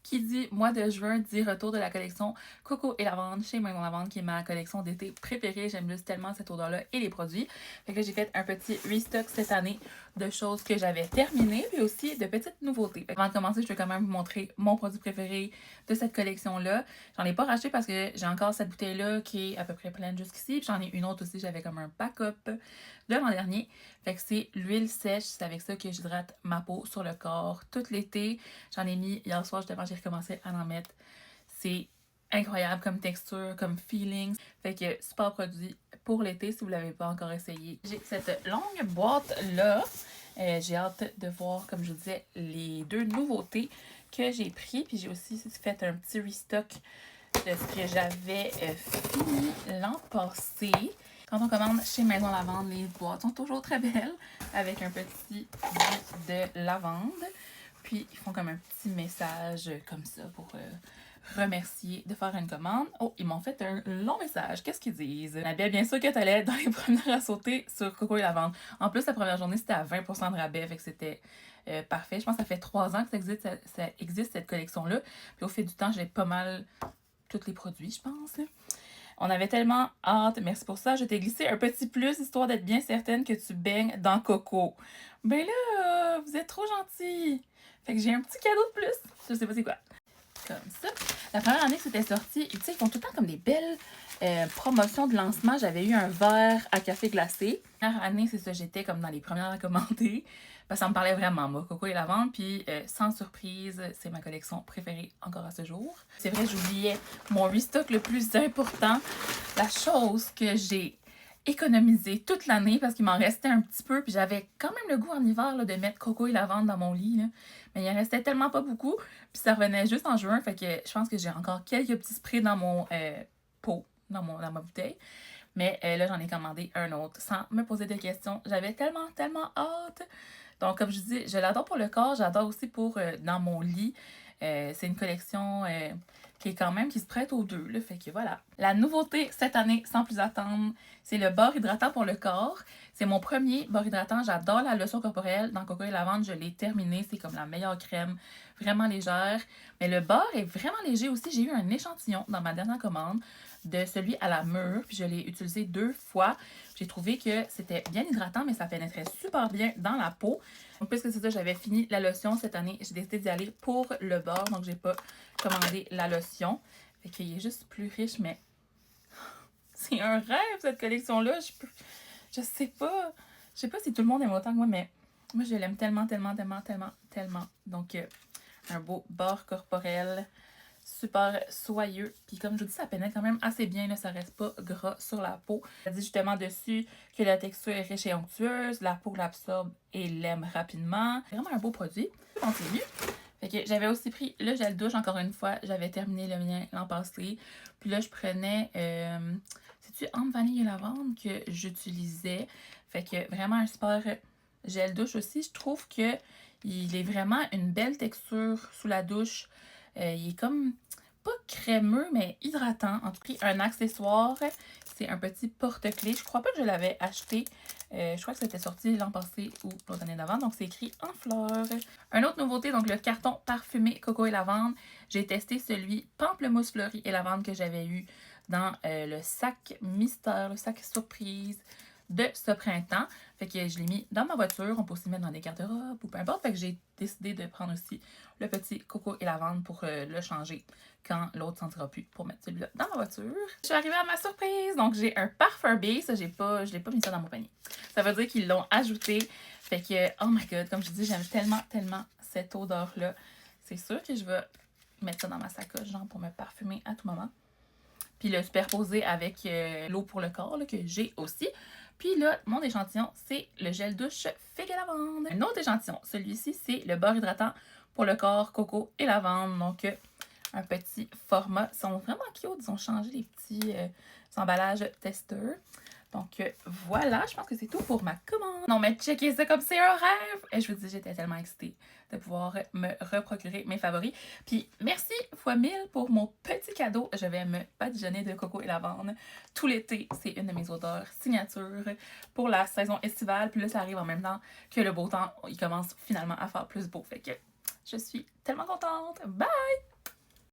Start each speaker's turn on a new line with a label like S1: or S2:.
S1: Qui dit mois de juin dit retour de la collection Coco et Lavande chez Maison Lavande, qui est ma collection d'été préférée. J'aime juste tellement cette odeur-là et les produits. Fait que j'ai fait un petit restock cette année de choses que j'avais terminées, puis aussi de petites nouveautés. Avant de commencer, je vais quand même vous montrer mon produit préféré de cette collection-là. J'en ai pas racheté parce que j'ai encore cette bouteille-là qui est à peu près pleine jusqu'ici. Puis j'en ai une autre aussi, j'avais comme un backup de l'an dernier. Fait que c'est l'huile sèche, c'est avec ça que j'hydrate ma peau sur le corps tout l'été. J'en ai mis hier soir, justement, j'ai recommencé à en mettre. C'est incroyable comme texture, comme feeling. Fait que super produit pour l'été si vous ne l'avez pas encore essayé. J'ai cette longue boîte-là. J'ai hâte de voir, comme je vous disais, les deux nouveautés que j'ai pris. Puis j'ai aussi fait un petit restock de ce que j'avais fini l'an passé. Quand on commande chez Maison Lavande, les boîtes sont toujours très belles avec un petit bout de lavande. Puis ils font comme un petit message comme ça pour remercier de faire une commande. Oh, ils m'ont fait un long message. Qu'est-ce qu'ils disent? Annabelle, bien sûr que tu allais être dans les premières à sauter sur Coco et Lavande. En plus, la première journée, c'était à 20% de rabais, fait que c'était parfait. Je pense que ça fait 3 ans que ça existe cette collection-là. Puis au fil du temps, j'ai pas mal tous les produits, je pense. On avait tellement hâte. Merci pour ça. Je t'ai glissé un petit plus, histoire d'être bien certaine que tu baignes dans Coco. Ben là, vous êtes trop gentils. Fait que j'ai un petit cadeau de plus. Je sais pas c'est quoi. Comme ça. La première année que c'était sorti, tu sais, ils font tout le temps comme des belles promotions de lancement. J'avais eu un verre à café glacé. La première année, c'est ça, j'étais comme dans les premières à commander. Parce que ça me parlait vraiment, moi, Coco et Lavande. Puis, sans surprise, c'est ma collection préférée encore à ce jour. C'est vrai, j'oubliais mon restock le plus important. La chose que j'ai économisé toute l'année parce qu'il m'en restait un petit peu. Puis j'avais quand même le goût en hiver là, de mettre Coco et Lavande dans mon lit. Là. Mais il en restait tellement pas beaucoup. Puis ça revenait juste en juin. Fait que je pense que j'ai encore quelques petits sprays dans mon pot, dans ma bouteille. Mais là, j'en ai commandé un autre sans me poser de questions. J'avais tellement, tellement hâte. Donc, comme je dis, je l'adore pour le corps. J'adore aussi pour dans mon lit. C'est une collection qui est quand même qui se prête aux deux. Là, fait que voilà. La nouveauté cette année, sans plus attendre, c'est le beurre hydratant pour le corps. C'est mon premier beurre hydratant. J'adore la lotion corporelle. Dans Coco et Lavande, je l'ai terminé. C'est comme la meilleure crème. Vraiment légère. Mais le beurre est vraiment léger aussi. J'ai eu un échantillon dans ma dernière commande de celui à la mûre. Puis je l'ai utilisé 2 fois. J'ai trouvé que c'était bien hydratant, mais ça pénétrait super bien dans la peau. Donc, puisque c'est ça, j'avais fini la lotion cette année, j'ai décidé d'y aller pour le beurre. Donc, j'ai pas commandé la lotion. Fait qu'il est juste plus riche, mais c'est un rêve, cette collection-là. Je sais pas. Je sais pas si tout le monde aime autant que moi, mais moi, je l'aime tellement, tellement, tellement, tellement, tellement. Donc, un beau beurre corporel. Super soyeux. Puis comme je vous dis, ça pénètre quand même assez bien. Là, ça reste pas gras sur la peau. Ça dit justement dessus que la texture est riche et onctueuse. La peau l'absorbe et l'aime rapidement. C'est vraiment un beau produit. On continue. Fait que j'avais aussi pris le gel douche encore une fois. J'avais terminé le mien l'an passé. Puis là, je prenais... c'est-tu ambre, vanille et lavande que j'utilisais. Fait que vraiment un super gel douche aussi. Je trouve que il est vraiment une belle texture sous la douche. Il est comme pas crémeux, mais hydratant. En tout cas, un accessoire, c'est un petit porte-clés. Je crois pas que je l'avais acheté. Je crois que c'était sorti l'an passé ou l'autre année d'avant. Donc, c'est écrit en fleurs. Une autre nouveauté, donc le carton parfumé Coco et Lavande. J'ai testé celui Pamplemousse fleuri et lavande que j'avais eu dans le sac mystère, le sac surprise de ce printemps. Fait que je l'ai mis dans ma voiture. On peut aussi le mettre dans des garde-robes ou peu importe. Fait que j'ai décidé de prendre aussi le petit Coco et Lavande pour le changer quand l'autre sentira plus pour mettre celui-là dans ma voiture. Je suis arrivée à ma surprise. Donc, j'ai un parfum B. Ça, je l'ai pas mis ça dans mon panier. Ça veut dire qu'ils l'ont ajouté. Fait que, oh my god, comme je dis, j'aime tellement, tellement cette odeur-là. C'est sûr que je vais mettre ça dans ma sacoche, genre pour me parfumer à tout moment. Puis le superposer avec l'eau pour le corps là, que j'ai aussi. Puis là, mon échantillon, c'est le gel douche Figue et Lavande. Un autre échantillon, celui-ci, c'est le beurre hydratant pour le corps Coco et Lavande. Donc, un petit format. Ils sont vraiment cute. Ils ont changé les petits emballages testeurs. Donc, voilà, je pense que c'est tout pour ma commande. Non, mais checkez ça comme c'est un rêve! Et je vous dis, j'étais tellement excitée de pouvoir me reprocurer mes favoris. Puis, merci fois 1000 pour mon petit cadeau. Je vais me badigeonner de Coco et Lavande tout l'été. C'est une de mes odeurs signature pour la saison estivale. Puis là, ça arrive en même temps que le beau temps. Il commence finalement à faire plus beau. Fait que je suis tellement contente. Bye!